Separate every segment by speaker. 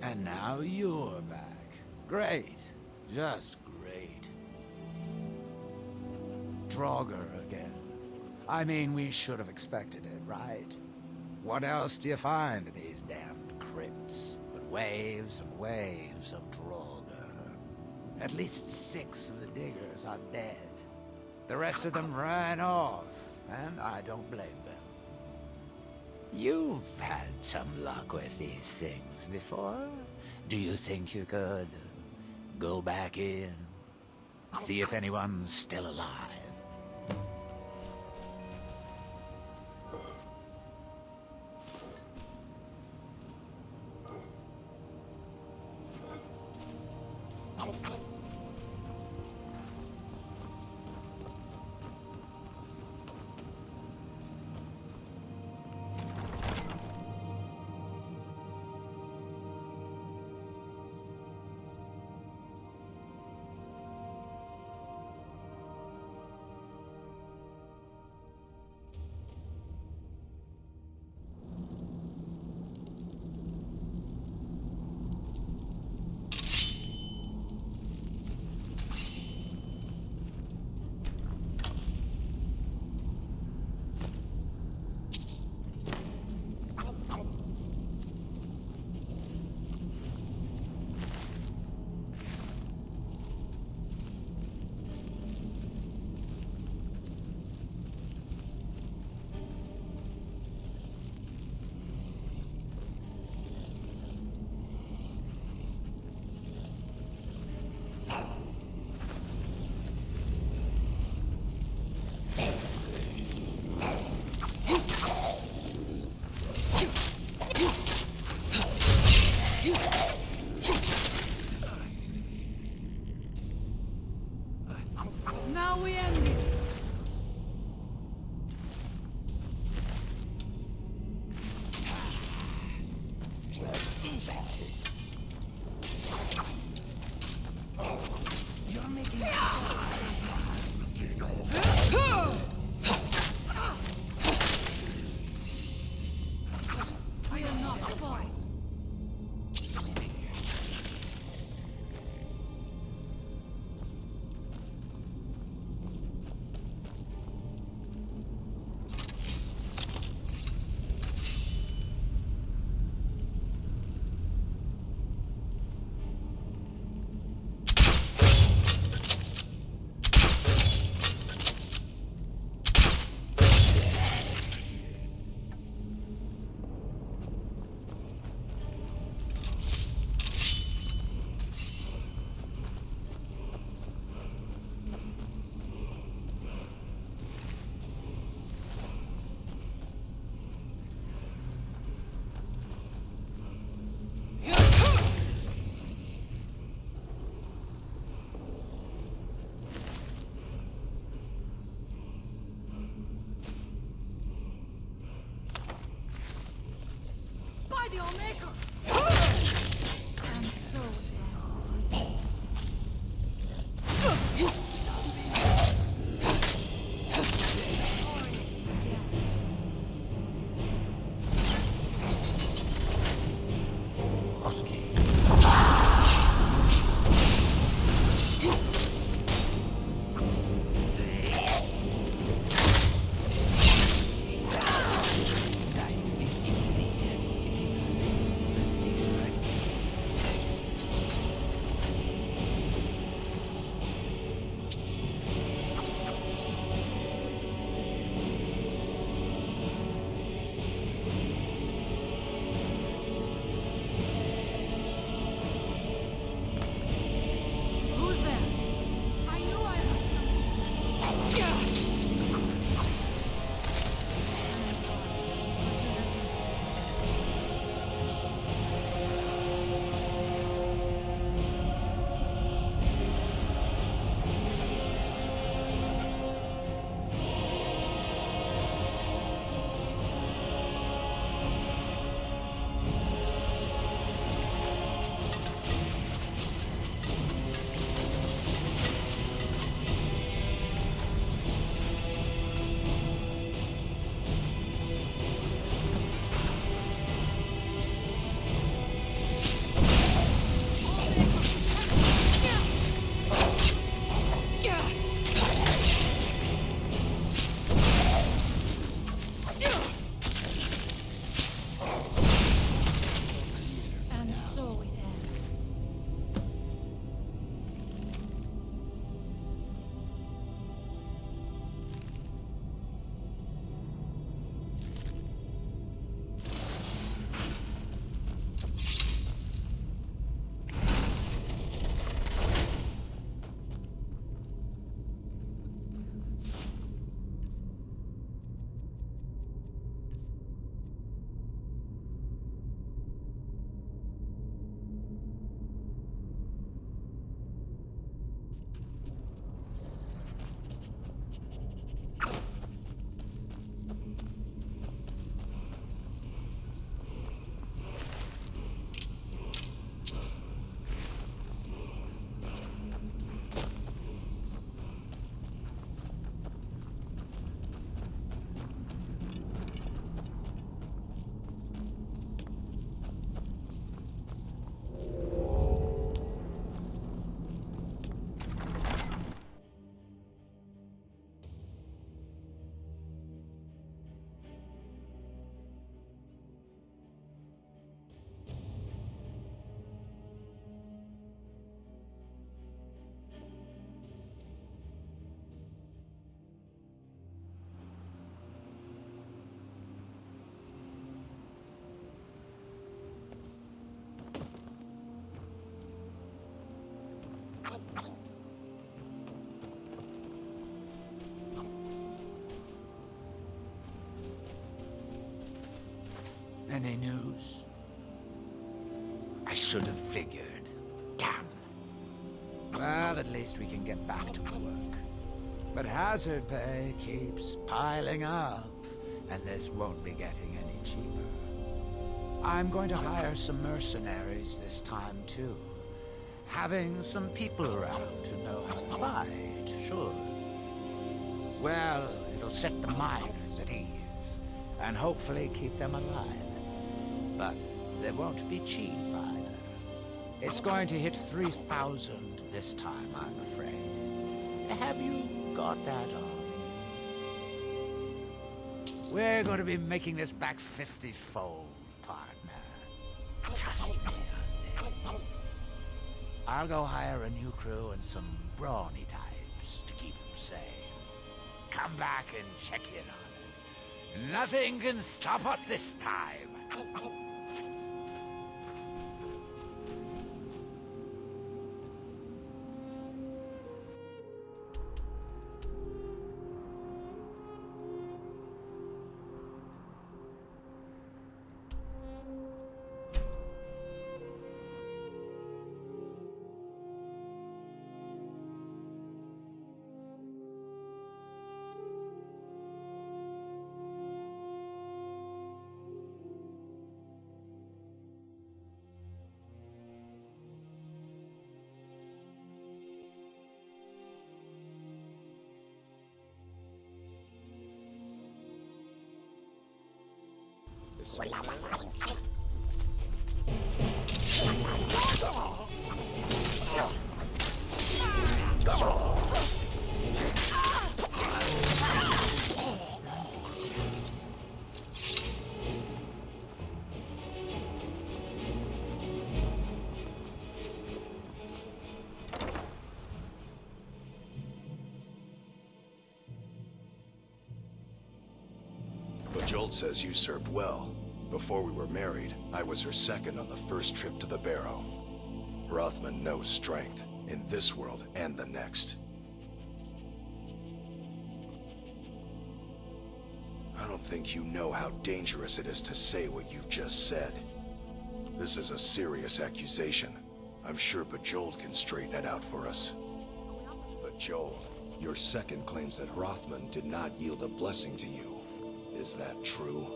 Speaker 1: And now you're back. Great. Just great. Draugr again. I mean, we should have expected it, right? What else do you find in these damned crypts but waves and waves of Draugr? At least 6 of the diggers are dead. The rest of them ran off, and I don't blame them. You've had some luck with these things before. Do you think you could go back in? See if anyone's still alive?
Speaker 2: Now we end this.
Speaker 3: You're making it
Speaker 2: We are not far. By the Omega! I'm so sad.
Speaker 3: Dying is easy. It is living that takes practice.
Speaker 1: Any news? I should have figured. Damn. Well, at least we can get back to work. But hazard pay keeps piling up, and this won't be getting any cheaper. I'm going to hire some mercenaries this time, too. Having some people around who know how to fight, sure. Well, it'll set the miners at ease, and hopefully keep them alive. But they won't be cheap either. It's going to hit 3,000 this time, I'm afraid. Have you got that on? We're going to be making this back 50-fold, partner. Trust me on this. I'll go hire a new crew and some brawny types to keep them safe. Come back and check in on us. Nothing can stop us this time.
Speaker 3: But Jolt says you served well. Before we were married, I was her second on the first trip to the Barrow. Rothman knows strength, in this world and the next. I don't think you know how dangerous it is to say what you've just said. This is a serious accusation. I'm sure Bajol can straighten it out for us. Bajol, your second claims that Rothman did not yield a blessing to you. Is that true?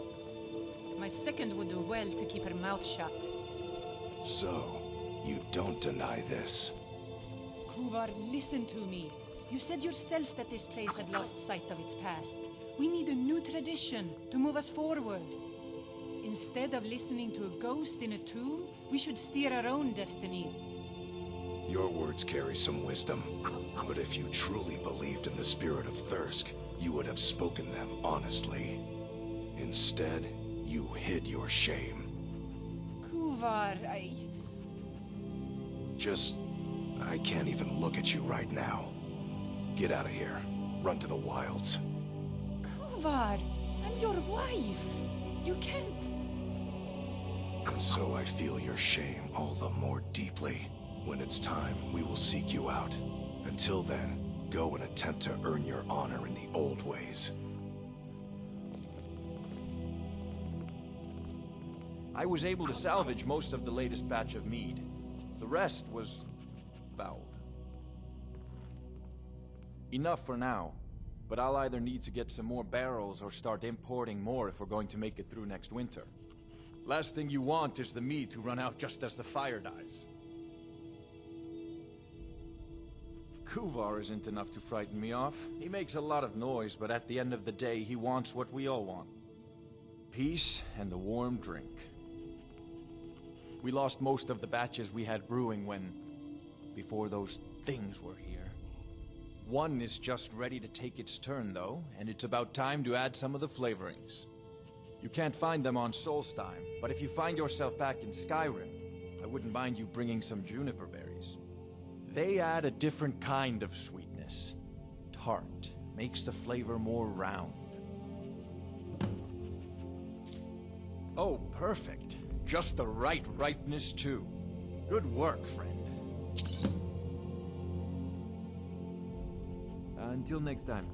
Speaker 4: My second would do well to keep her mouth shut.
Speaker 3: So, you don't deny this?
Speaker 4: Kuvar, listen to me. You said yourself that this place had lost sight of its past. We need a new tradition to move us forward. Instead of listening to a ghost in a tomb, we should steer our own destinies.
Speaker 3: Your words carry some wisdom. But if you truly believed in the spirit of Thirsk, you would have spoken them honestly. Instead, you hid your shame.
Speaker 4: Kuvar,
Speaker 3: I can't even look at you right now. Get out of here. Run to the wilds.
Speaker 4: Kuvar, I'm your wife. You can't.
Speaker 3: And so I feel your shame all the more deeply. When it's time, we will seek you out. Until then, go and attempt to earn your honor in the old ways.
Speaker 5: I was able to salvage most of the latest batch of mead. The rest was fouled. Enough for now, but I'll either need to get some more barrels or start importing more if we're going to make it through next winter. Last thing you want is the mead to run out just as the fire dies. Kuvar isn't enough to frighten me off. He makes a lot of noise, but at the end of the day, he wants what we all want. Peace and a warm drink. We lost most of the batches we had brewing before those things were here. One is just ready to take its turn, though, and it's about time to add some of the flavorings. You can't find them on Solstheim, but if you find yourself back in Skyrim, I wouldn't mind you bringing some juniper berries. They add a different kind of sweetness. Tart, makes the flavor more round. Oh, perfect. Just the right ripeness, too. Good work, friend.
Speaker 6: Until next time.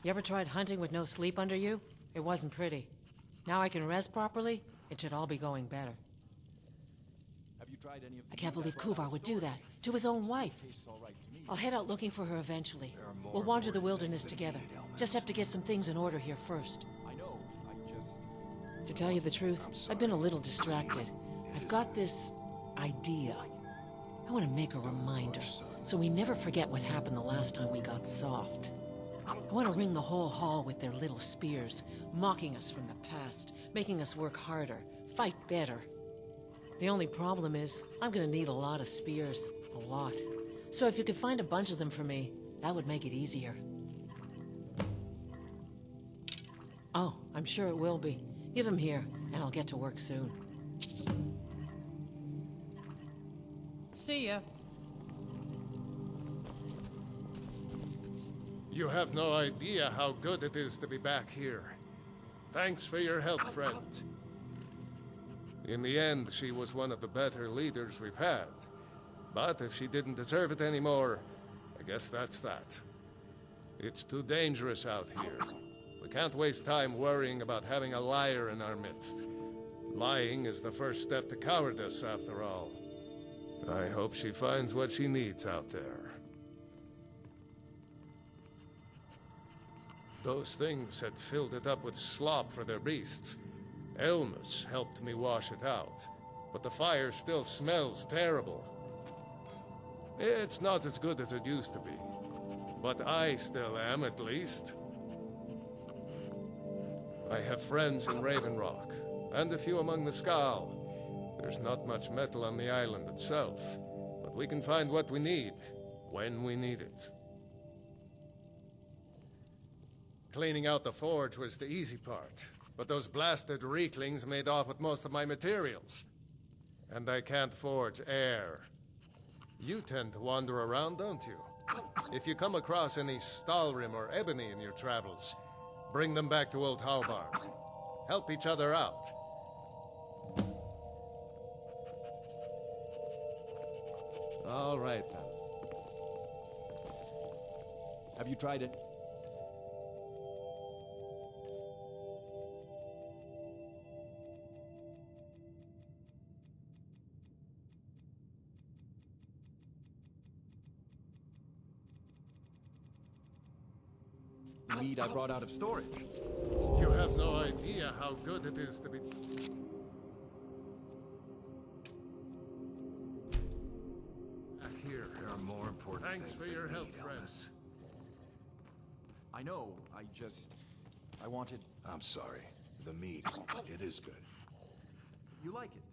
Speaker 6: You ever tried hunting with no sleep under you? It wasn't pretty. Now I can rest properly, it should all be going better.
Speaker 5: Have you tried any of
Speaker 6: I can't believe Kuvar would do that, to his own wife. I'll head out looking for her eventually. We'll wander the wilderness together. Just have to get some things in order here first.
Speaker 5: I know,
Speaker 6: To tell you the truth, I've been a little distracted. I've got this idea. I want to make a reminder, so we never forget what happened the last time we got soft. I want to ring the whole hall with their little spears, mocking us from the past, making us work harder, fight better. The only problem is, I'm gonna need a lot of spears. A lot. So if you could find a bunch of them for me, that would make it easier. Oh, I'm sure it will be. Give them here, and I'll get to work soon.
Speaker 4: See ya.
Speaker 7: You have no idea how good it is to be back here. Thanks for your help, friend. In the end, she was one of the better leaders we've had. But if she didn't deserve it anymore, I guess that's that. It's too dangerous out here. We can't waste time worrying about having a liar in our midst. Lying is the first step to cowardice, after all. I hope she finds what she needs out there. Those things had filled it up with slop for their beasts. Elmus helped me wash it out, but the fire still smells terrible. It's not as good as it used to be, but I still am, at least. I have friends in Raven Rock, and a few among the Skal. There's not much metal on the island itself, but we can find what we need, when we need it. Cleaning out the forge was the easy part, but those blasted Reeklings made off with most of my materials. And I can't forge air. You tend to wander around, don't you? If you come across any Stalrim or Ebony in your travels, bring them back to Old Halvard. Help each other out.
Speaker 5: All right, then. Have you tried it? Meat I brought out of storage.
Speaker 7: You have no idea how good it is to be... back here.
Speaker 3: There are more important
Speaker 7: Thanks
Speaker 3: things
Speaker 7: for your
Speaker 3: than
Speaker 7: help,
Speaker 3: meat,
Speaker 7: friend.
Speaker 3: Elvis.
Speaker 5: I know, I wanted...
Speaker 3: I'm sorry. The meat, it is good.
Speaker 5: You like it?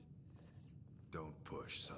Speaker 3: Don't push, son.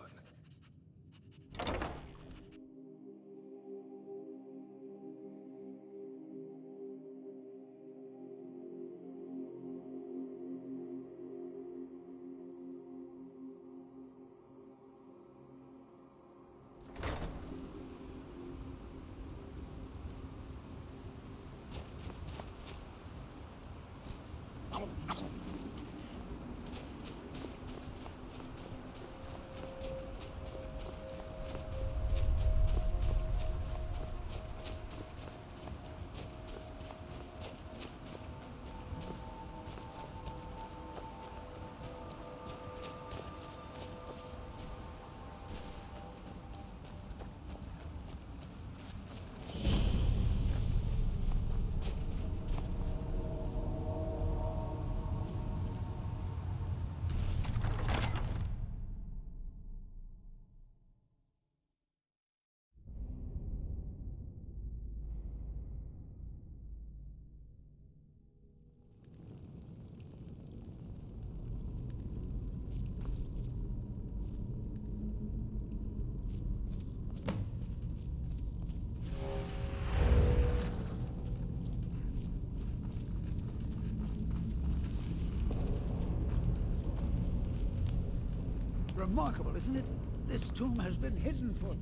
Speaker 1: Remarkable, isn't it? This tomb has been hidden for,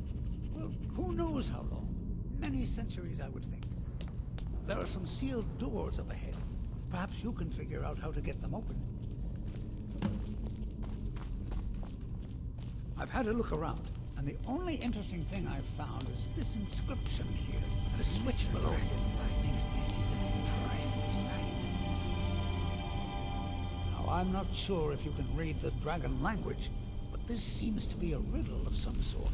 Speaker 1: well, who knows how long. Many centuries, I would think. There are some sealed doors up ahead. Perhaps you can figure out how to get them open. I've had a look around, and the only interesting thing I've found is this inscription here, and a switch below.
Speaker 8: Dragonfly thinks this is an impressive sight.
Speaker 9: Now, I'm not sure if you can read the dragon language, but this seems to be a riddle of some sort.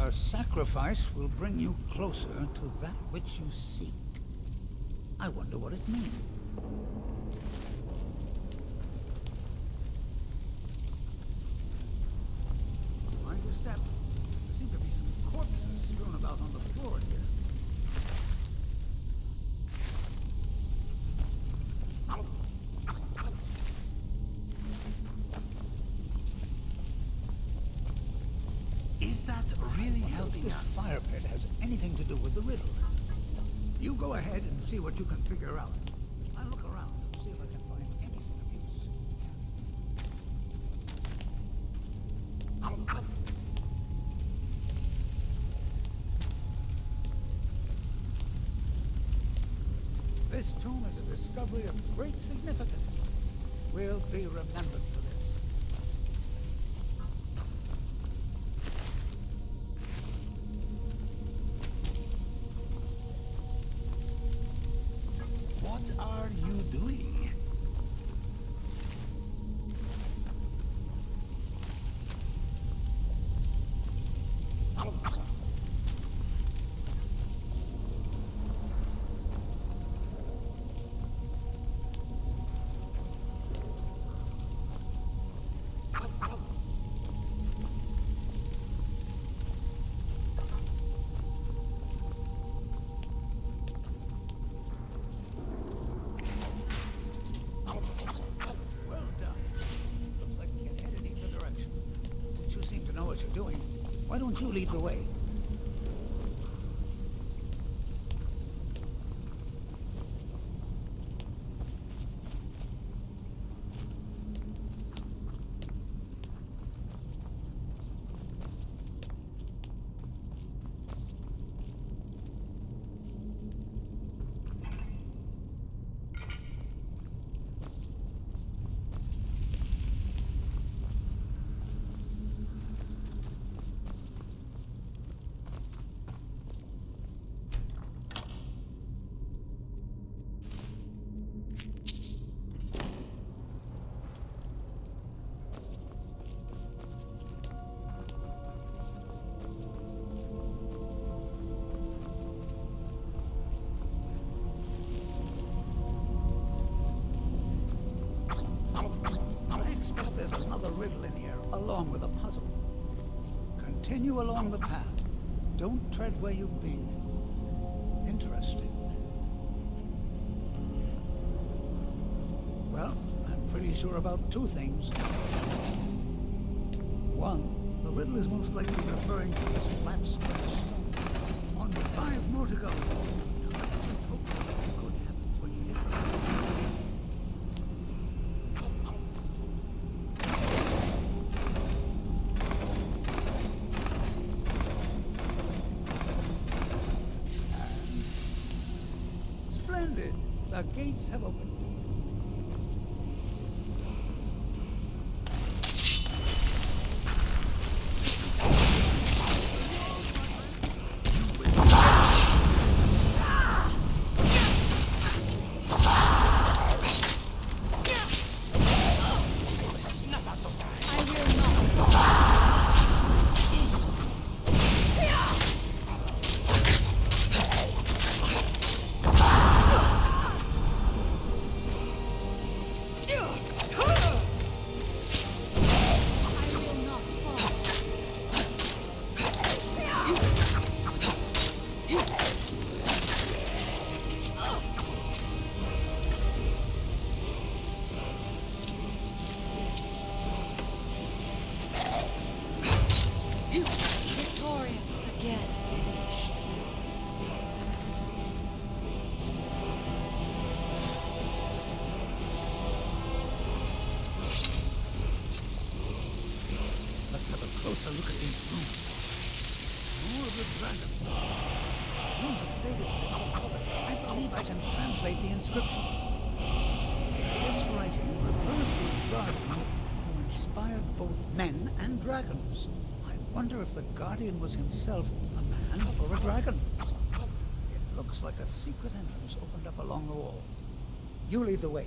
Speaker 9: A sacrifice will bring you closer to that which you seek. I wonder what it means. Mind your step. There seem to be some corpses strewn about on the floor here.
Speaker 8: Is that really helping
Speaker 9: This
Speaker 8: us?
Speaker 9: fire pit has anything to do with the riddle. You go ahead and see what you can figure out. I'll look around and see if I can find anything of use. This tomb is a discovery of great significance. We'll be remembered for this.
Speaker 8: What are you doing?
Speaker 9: Well done. Looks like we can head in either direction. Since you seem to know what you're doing, why don't you lead the way? I expect there's another riddle in here, along with a puzzle. Continue along the path. Don't tread where you've been. Interesting. Well, I'm pretty sure about two things. One, the riddle is most likely referring to this flat space. Only 5 more to go. Now, let's just hope something good happens when you hit the last. Splendid! The gates have opened.
Speaker 2: Victorious again.
Speaker 9: Let's have a closer look at these rooms. More of the dragon. Rooms are faded a bit. I believe I can translate the inscription. This writing refers to a guardian who inspired both men and dragons. I wonder if the guardian was himself a man or a dragon. It looks Looks like a secret entrance opened up along the wall. You lead the way.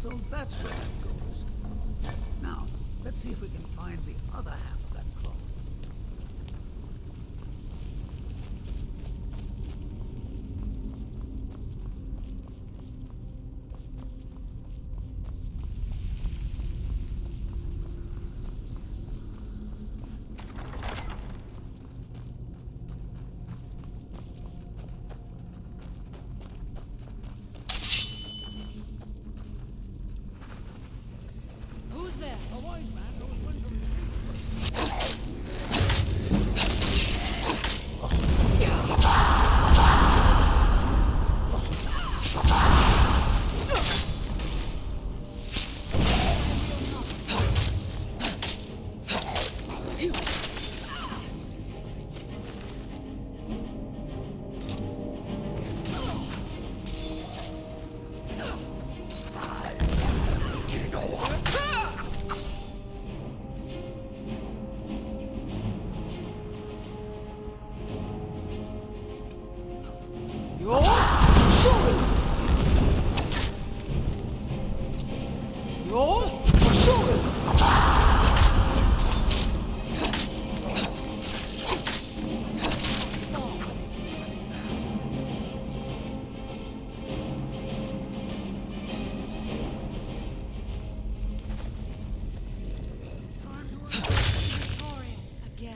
Speaker 9: So that's where that goes. Now, let's see if we can find the other half of that cloth.
Speaker 2: Who's there?
Speaker 9: A white man who's went from
Speaker 2: Victorious again.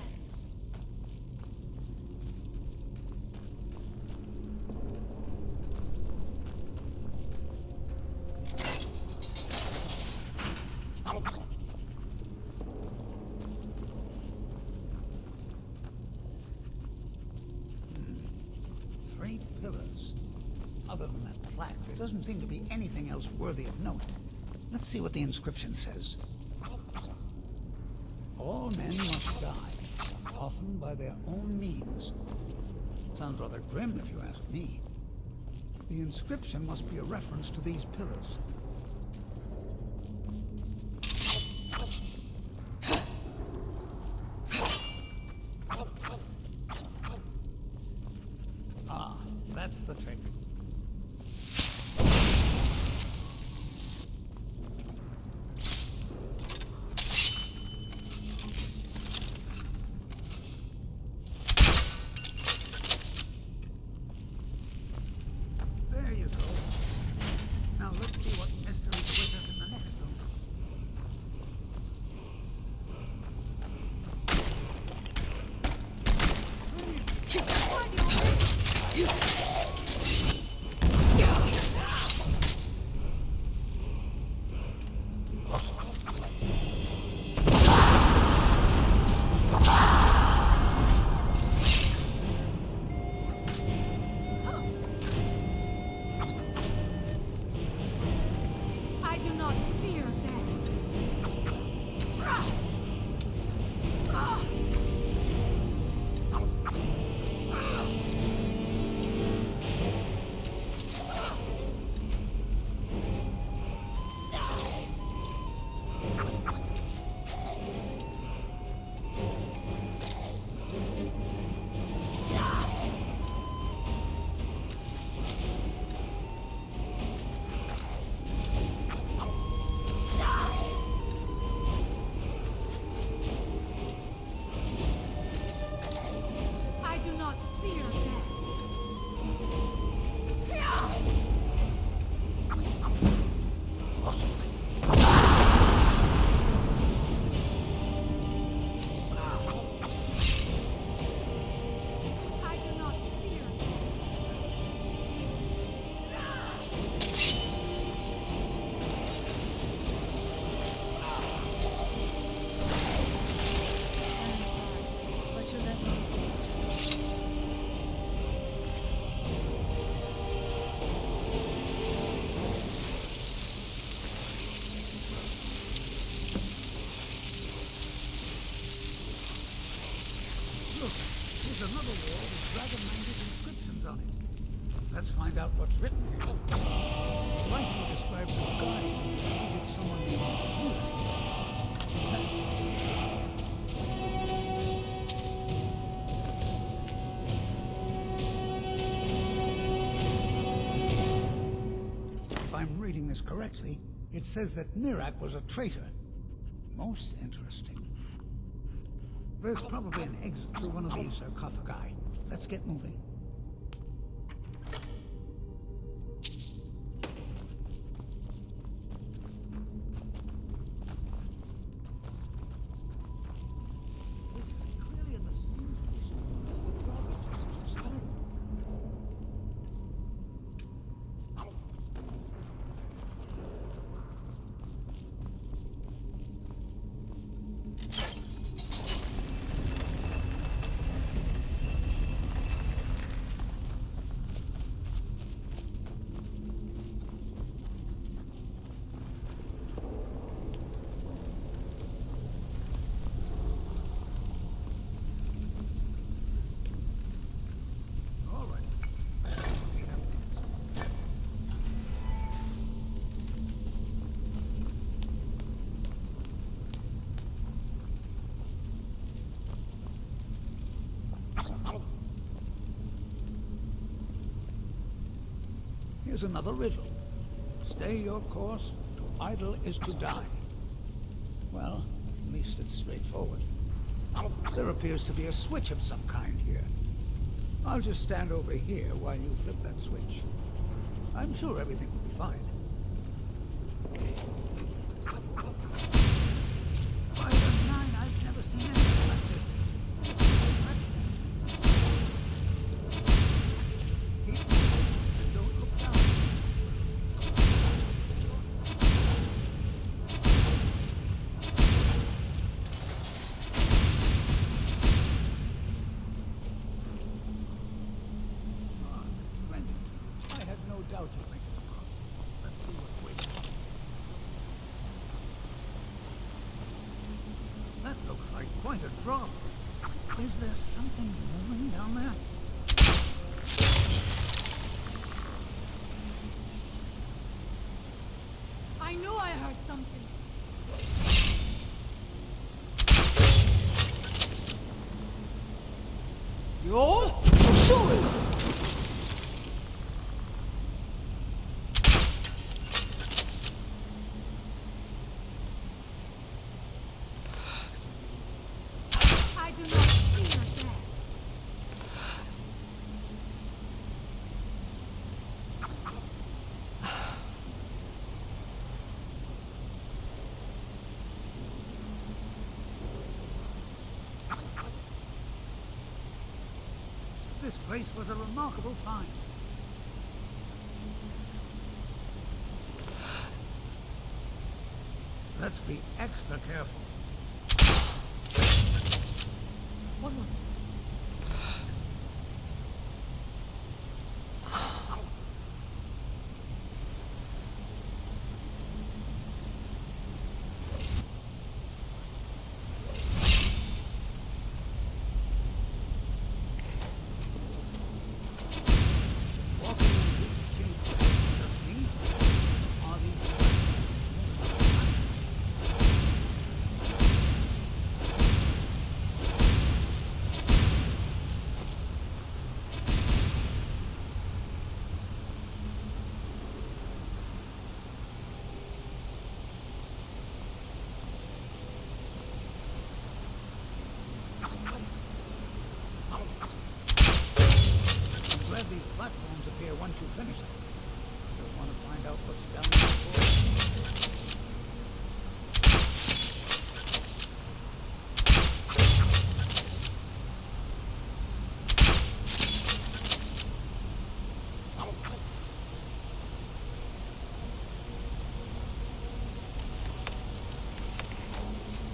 Speaker 9: Three pillars. Other than that plaque, there doesn't seem to be anything else worthy of note. Let's see what the inscription says. All men must die, often by their own means. Sounds rather grim if you ask me. The inscription must be a reference to these pillars. Ah, that's the trick. There you go. Now let's see what mysteries await us in the next room. Let's find out what's written here. The writing describes a guy who defeated someone named If I'm reading this correctly, it says that Mirak was a traitor. Most interesting. There's probably an exit through one of these sarcophagi. Let's get moving. This is clearly in the same position as the Dragonborn of Skyrim. All right. Here's another riddle. Stay your course, to idle is to die. Well, at least it's straightforward. There appears to be a switch of some kind here. I'll just stand over here while you flip that switch. I'm sure everything will be fine. By the nine, I've never seen anything like this. Keep moving and don't look down. Splendid. I had no doubt you'd make it across. Let's see what waits. That looks like quite a drop. Is there something moving down there?
Speaker 2: I knew I heard something.
Speaker 6: You all? Sure!
Speaker 2: I do not fear death.
Speaker 9: This place was a remarkable find. Let's be extra careful.
Speaker 6: What was it?
Speaker 9: Walking in these chambers, just me? Are these... I'm glad these platforms appear once you finish them. You'll want to find out what's down there.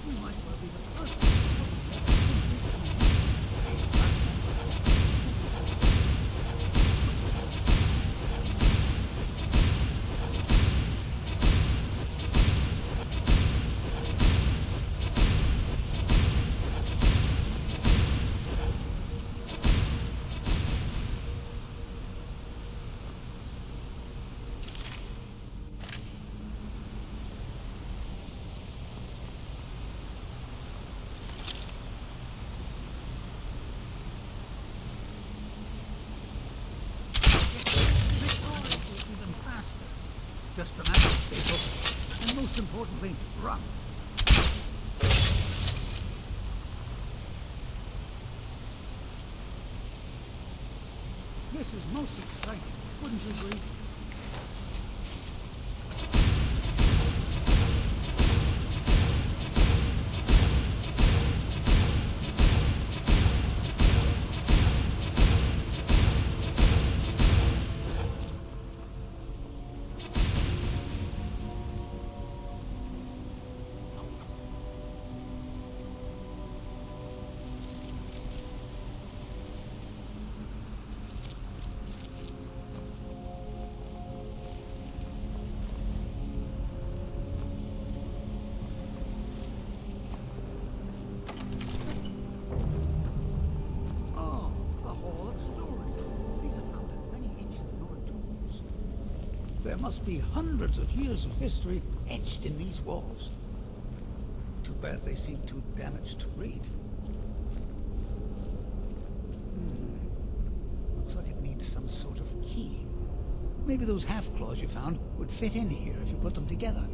Speaker 9: We might well be the first one. These platforms are simply run. This is most exciting, wouldn't you agree? There must be hundreds of years of history etched in these walls. Too bad they seem too damaged to read. Looks like it needs some sort of key. Maybe those half-claws you found would fit in here if you put them together.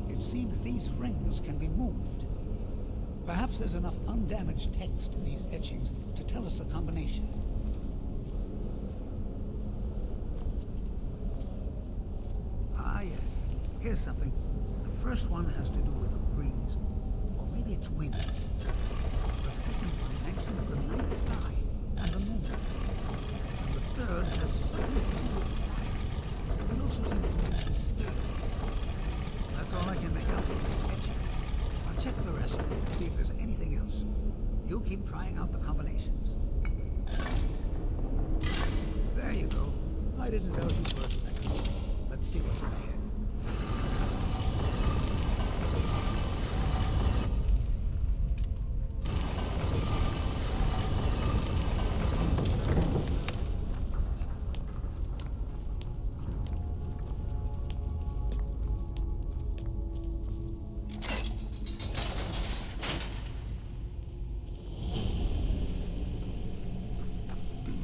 Speaker 9: It seems these rings can be moved. Perhaps there's enough undamaged text in these etchings to tell us the combination. Yes. Here's something. The first one has to do with a breeze. Or maybe it's wind. The second one mentions the night sky and the moon. And the third has something to do with fire. They also seem to mention stairs. That's all I can make out from this etching. I'll check the rest and see if there's anything else. You keep trying out the combinations. There you go. I didn't doubt you for a second. Let's see what's ahead.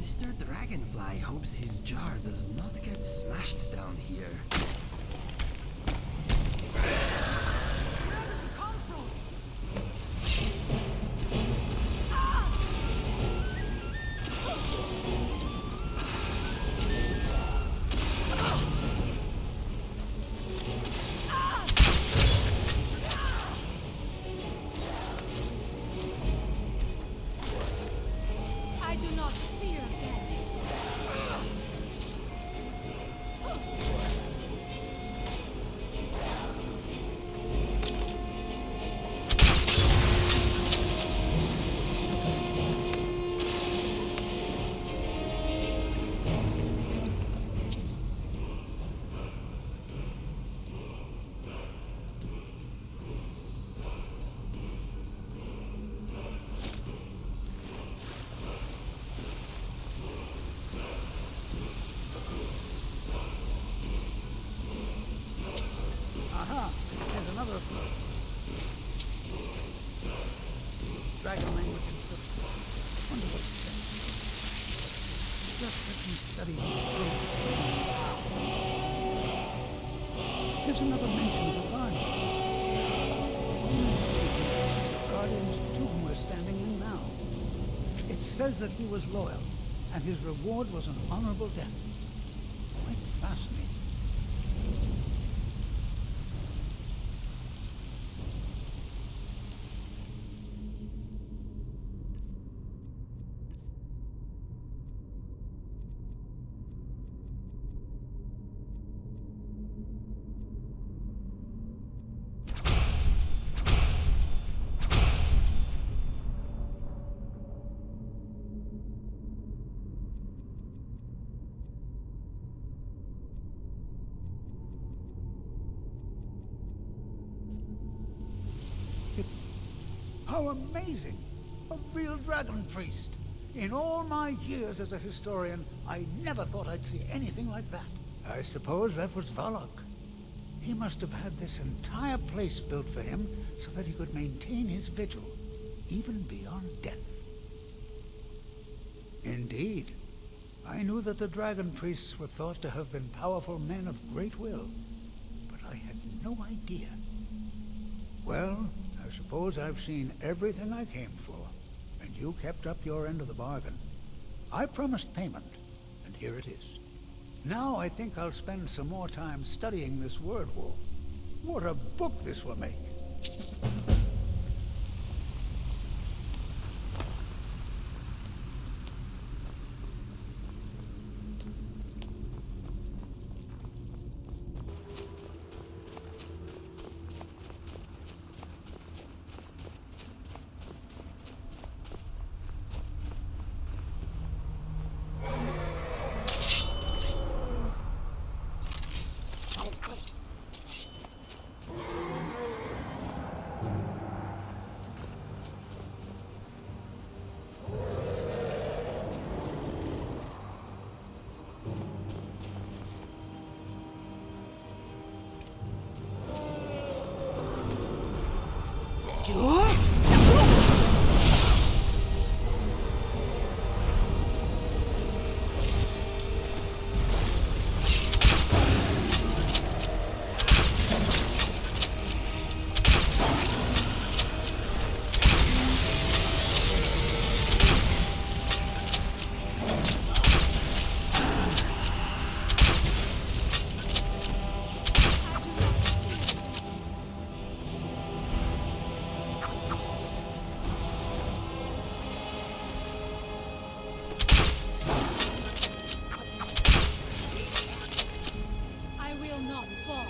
Speaker 8: Mr. Dragonfly hopes his jar does not get smashed down here.
Speaker 2: Where did you come from? Ah! I do not fear death.
Speaker 9: Aha! There's another dragon language inscription. Wonder what it says. Just let me study these runes. There's another mention of the guardian. This is the guardian's tomb we're standing in now. It says that he was loyal, and his reward was an honorable death. Quite fascinating. How amazing! A real dragon priest! In all my years as a historian, I never thought I'd see anything like that. I suppose that was Vahlok. He must have had this entire place built for him so that he could maintain his vigil, even beyond death. Indeed. I knew that the dragon priests were thought to have been powerful men of great will, but I had no idea Well, I suppose I've seen everything I came for, and you kept up your end of the bargain. I promised payment, and here it is. Now I think I'll spend some more time studying this word wall. What a book this will make!
Speaker 2: I will not fall.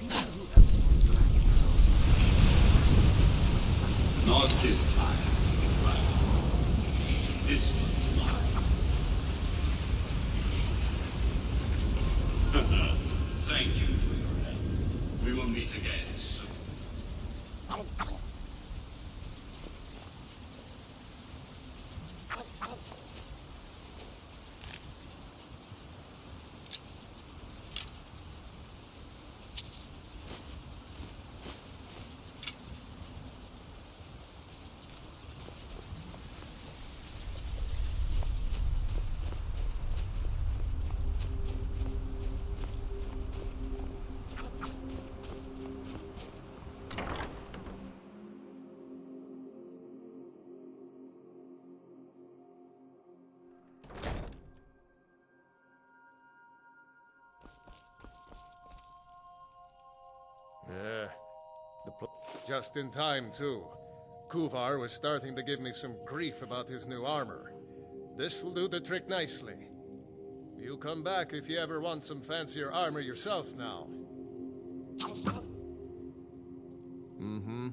Speaker 8: People who absorb dragon souls
Speaker 10: Not this time, right? This one's mine. Thank you for your help. We will meet again soon.
Speaker 7: Yeah. Just in time, too. Kuvar was starting to give me some grief about his new armor. This will do the trick nicely. You come back if you ever want some fancier armor yourself now. Mm-hmm.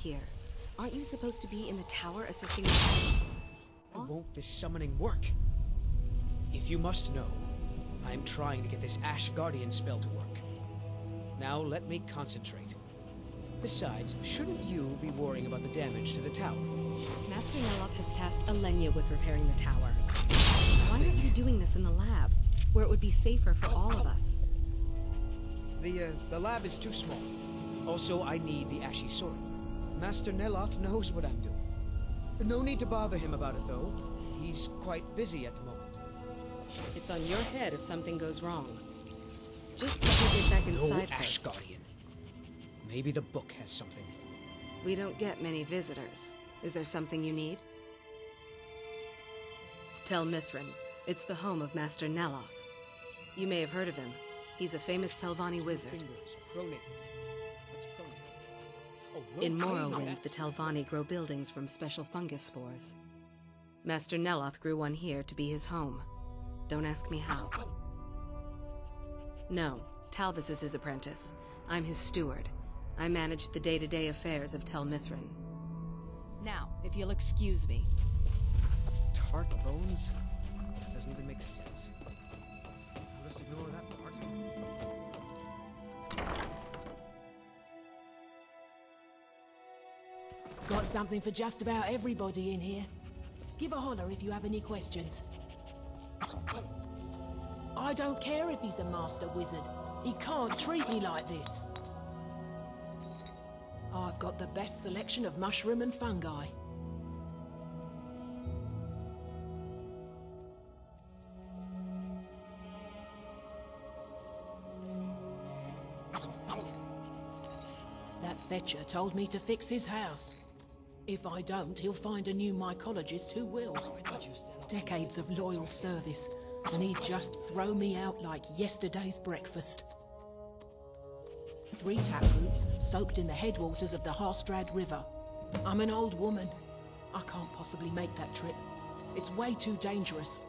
Speaker 11: here? Aren't you supposed to be in the tower assisting
Speaker 12: Why won't this summoning work? If you must know, I am trying to get this Ash Guardian spell to work. Now let me concentrate. Besides, shouldn't you be worrying about the damage to the tower?
Speaker 11: Master Neloth has tasked Alenia with repairing the tower. Why aren't you doing this in the lab, where it would be safer for all of us?
Speaker 12: The lab is too small. Also, I need the Ashy Sword. Master Neloth knows what I'm doing. No need to bother him about it, though. He's quite busy at the moment.
Speaker 11: It's on your head if something goes wrong. Just let me get back inside
Speaker 12: No Ash
Speaker 11: first.
Speaker 12: Guardian. Maybe the book has something.
Speaker 11: We don't get many visitors. Is there something you need? Tel Mithrin. It's the home of Master Neloth. You may have heard of him. He's a famous Telvanni wizard.
Speaker 12: Fingers, pronate. What's pronate? Oh,
Speaker 11: In
Speaker 12: rotating
Speaker 11: Morrowind,
Speaker 12: that-
Speaker 11: the Telvanni grow buildings from special fungus spores. Master Neloth grew one here to be his home. Don't ask me how. No, Talvis is his apprentice. I'm his steward. I manage the day-to-day affairs of Tel Mithrin. Now, if you'll excuse me.
Speaker 12: Tart bones? Doesn't even make sense. I'll just ignore that part.
Speaker 6: Got something for just about everybody in here. Give a holler if you have any questions. I don't care if he's a master wizard. He can't treat me like this. I've got the best selection of mushroom and fungi. That fetcher told me to fix his house. If I don't, he'll find a new mycologist who will. Decades of loyal service, and he'd just throw me out like yesterday's breakfast. 3 taproots soaked in the headwaters of the Harstrad River. I'm an old woman. I can't possibly make that trip. It's way too dangerous.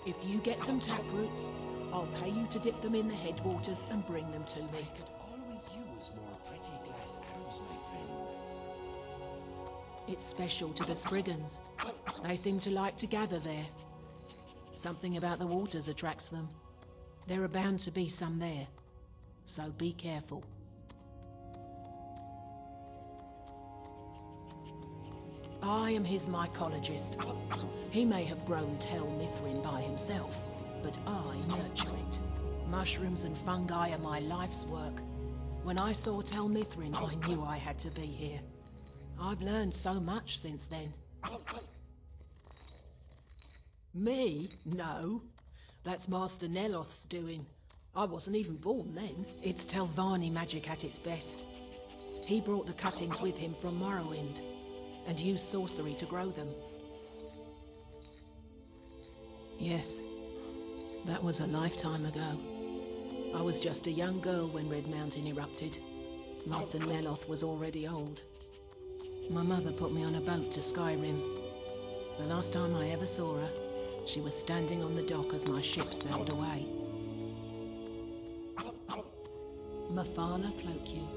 Speaker 6: If you get some taproots, I'll pay you to dip them in the headwaters and bring them to me.
Speaker 8: I could always use more pretty glass arrows, my friend.
Speaker 6: It's special to the Spriggans. They seem to like to gather there. Something about the waters attracts them. There are bound to be some there. So be careful. I am his mycologist. He may have grown Tel Mithrin by himself, but I nurture it. Mushrooms and fungi are my life's work. When I saw Tel Mithrin, I knew I had to be here. I've learned so much since then. Me? No. That's Master Neloth's doing. I wasn't even born then. It's Telvanni magic at its best. He brought the cuttings with him from Morrowind, and used sorcery to grow them. Yes, that was a lifetime ago. I was just a young girl when Red Mountain erupted. Master Neloth was already old. My mother put me on a boat to Skyrim. The last time I ever saw her, she was standing on the dock as my ship sailed away. Mafala cloak you.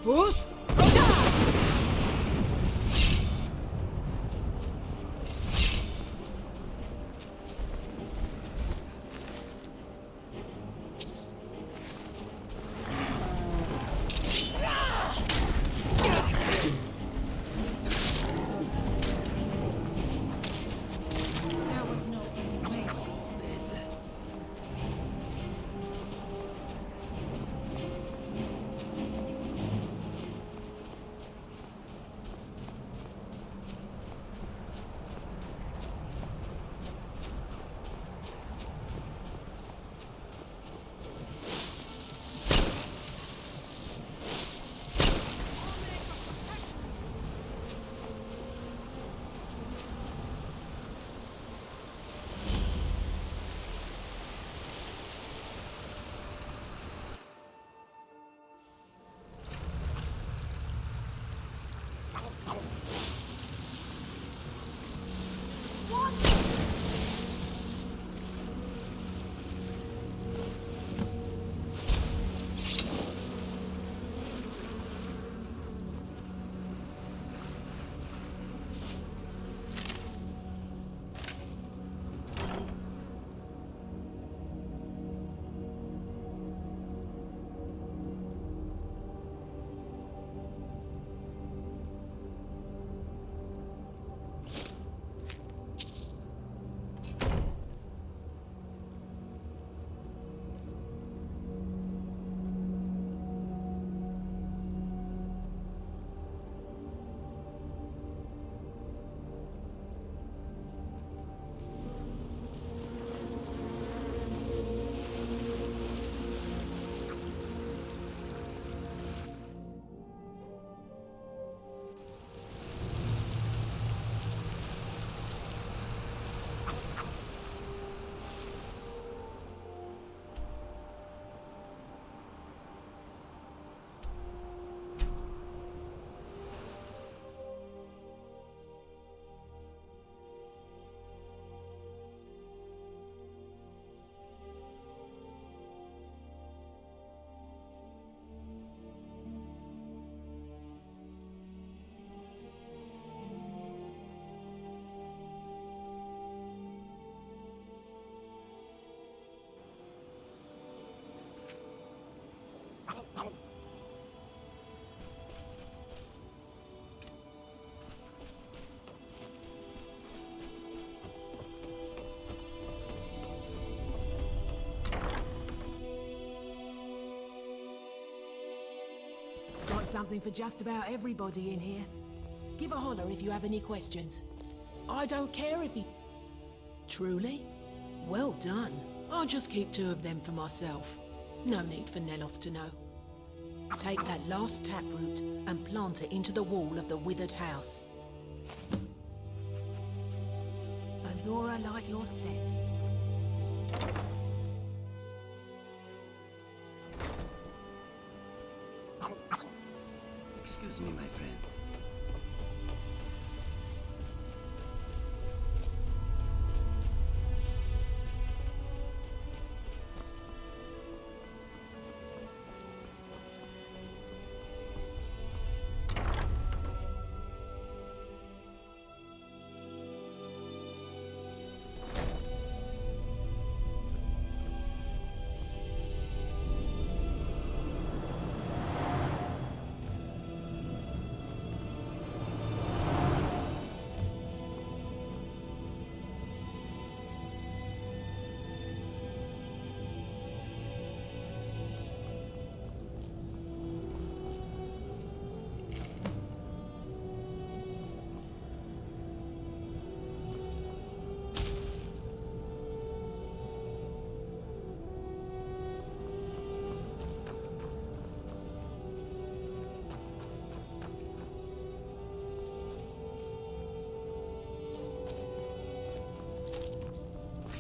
Speaker 2: Fools! There was no way to lid.
Speaker 6: Got something for just about everybody in here. Give a holler if you have any questions. I don't care if he... Truly? Well done. I'll just keep 2 of them for myself. No need for Neloth to know. Take that last taproot and plant it into the wall of the withered house. Azora light your steps.
Speaker 8: Excuse me, my friend.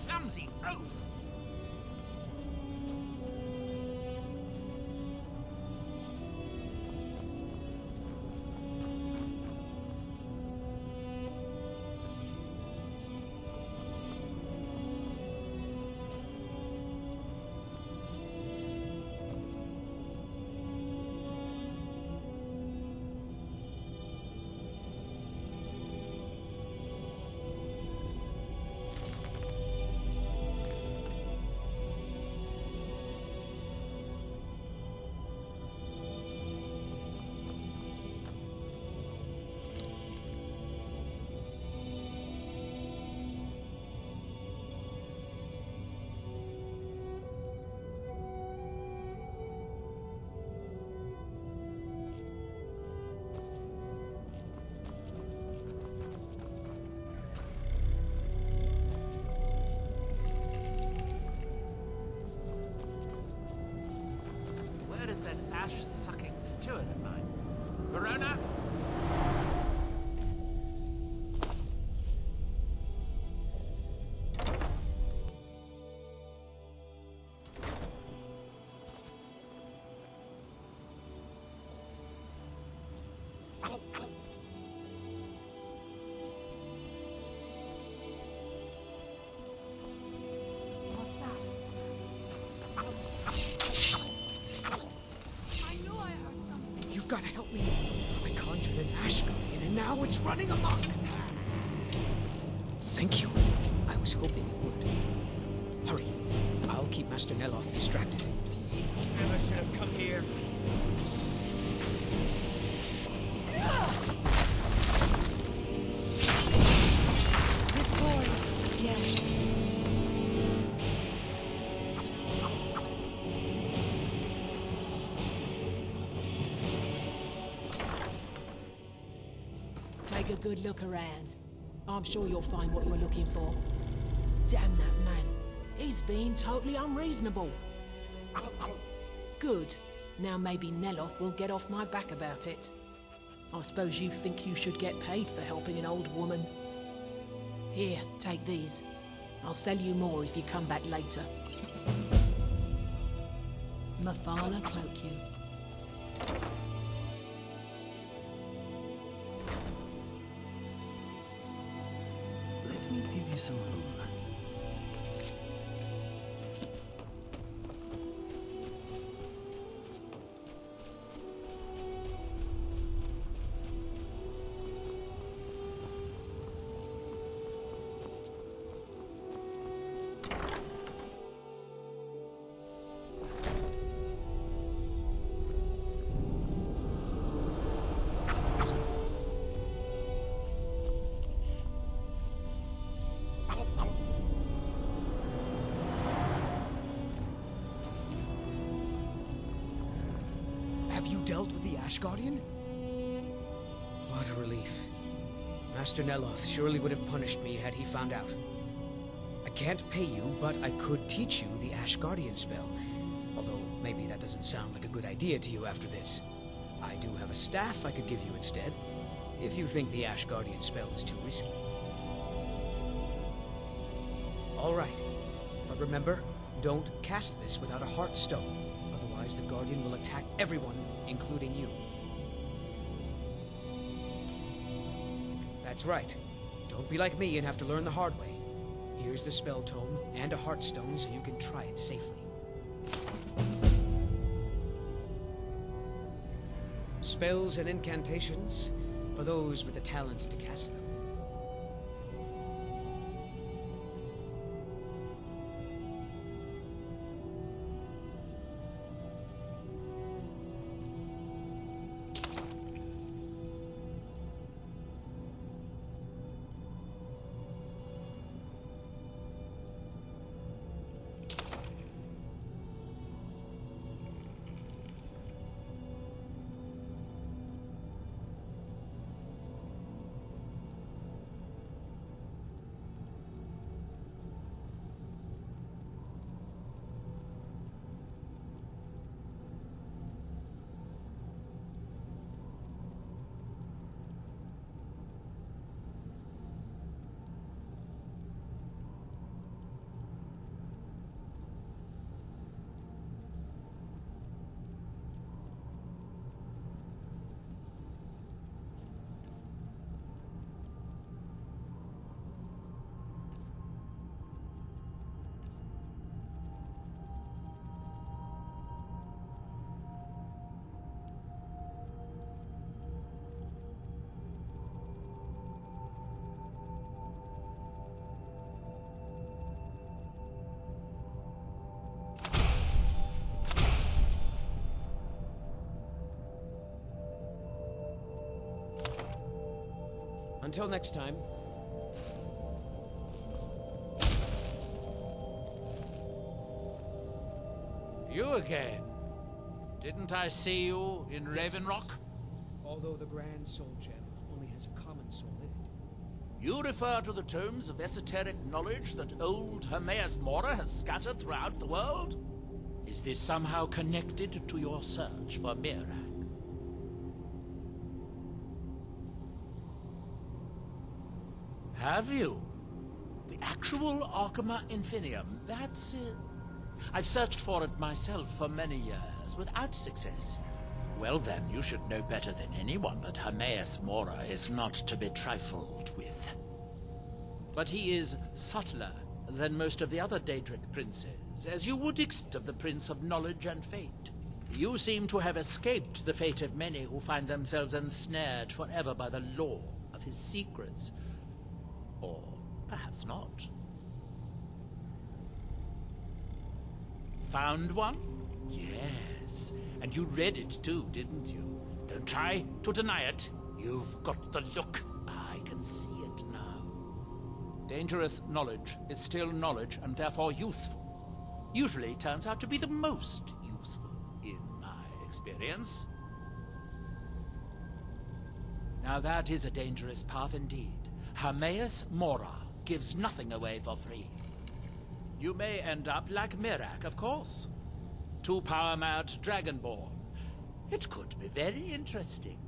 Speaker 9: Clumsy oaf!
Speaker 13: is that ash-sucking steward of mine? Verona?
Speaker 2: What's that? I knew I heard something.
Speaker 12: You've got to help me. I conjured an ash guardian, and now it's running amok. Thank you. I was hoping you would. Hurry. I'll keep Master Neloth distracted. Never should have come here.
Speaker 2: Victorious, yes.
Speaker 6: Take a good look around. I'm sure you'll find what you're looking for. Damn that man. He's being totally unreasonable. Good. Now maybe Neloth will get off my back about it. I suppose you think you should get paid for helping an old woman. Here, take these. I'll sell you more if you come back later. Mafala cloak you.
Speaker 8: Let me give you some room.
Speaker 12: Have you dealt with the Ash Guardian? What a relief. Master Neloth surely would have punished me had he found out. I can't pay you, but I could teach you the Ash Guardian spell. Although, maybe that doesn't sound like a good idea to you after this. I do have a staff I could give you instead, if you think the Ash Guardian spell is too risky. All right. But remember, don't cast this without a heart stone. Otherwise, the Guardian will attack everyone, including you. That's right. Don't be like me and have to learn the hard way. Here's the spell tome and a heart stone so you can try it safely. Spells and incantations for those with the talent to cast them. Until next time.
Speaker 13: You again? Didn't I see you in Ravenrock?
Speaker 12: Although the Grand Soul Gem only has a common soul in it.
Speaker 13: You refer to the tomes of esoteric knowledge that old Hermaeus Mora has scattered throughout the world? Is this somehow connected to your search for Mirak? Have you? The actual Arcama Infinium, that's it. I've searched for it myself for many years, without success. Well then, you should know better than anyone that Hermaeus Mora is not to be trifled with. But he is subtler than most of the other Daedric princes, as you would expect of the Prince of Knowledge and Fate. You seem to have escaped the fate of many who find themselves ensnared forever by the law of his secrets. Or perhaps not. Found one? Yes. And you read it too, didn't you? Don't try to deny it. You've got the look. I can see it now. Dangerous knowledge is still knowledge and therefore useful. Usually turns out to be the most useful, in my experience. Now that is a dangerous path indeed. Hermaeus Mora gives nothing away for free. You may end up like Mirak, of course. Too power-mad Dragonborn. It could be very interesting.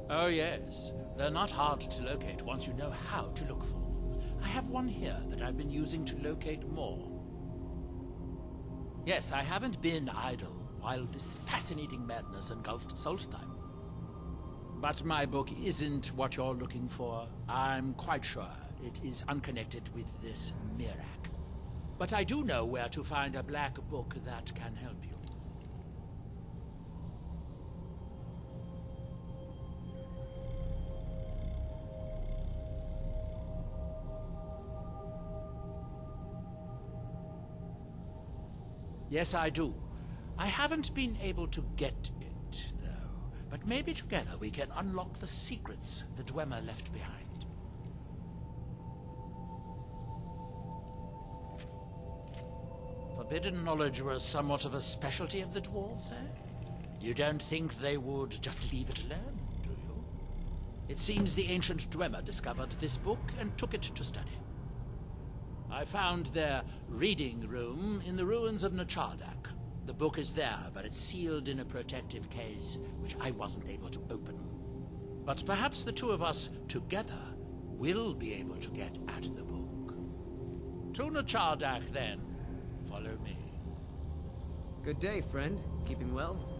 Speaker 13: Oh yes, they're not hard to locate once you know how to look for them. I have one here that I've been using to locate more. Yes, I haven't been idle while this fascinating madness engulfed Solstheim. But my book isn't what you're looking for. I'm quite sure it is unconnected with this Mirak. But I do know where to find a black book that can help you. Yes, I do. I haven't been able to get it, though. But maybe together we can unlock the secrets the Dwemer left behind. Forbidden knowledge was somewhat of a specialty of the dwarves, eh? You don't think they would just leave it alone, do you? It seems the ancient Dwemer discovered this book and took it to study. I found their reading room in the ruins of Nachardak. The book is there, but it's sealed in a protective case, which I wasn't able to open. But perhaps the two of us, together, will be able to get at the book. To Nachardak, then. Follow me.
Speaker 12: Good day, friend. Keeping well?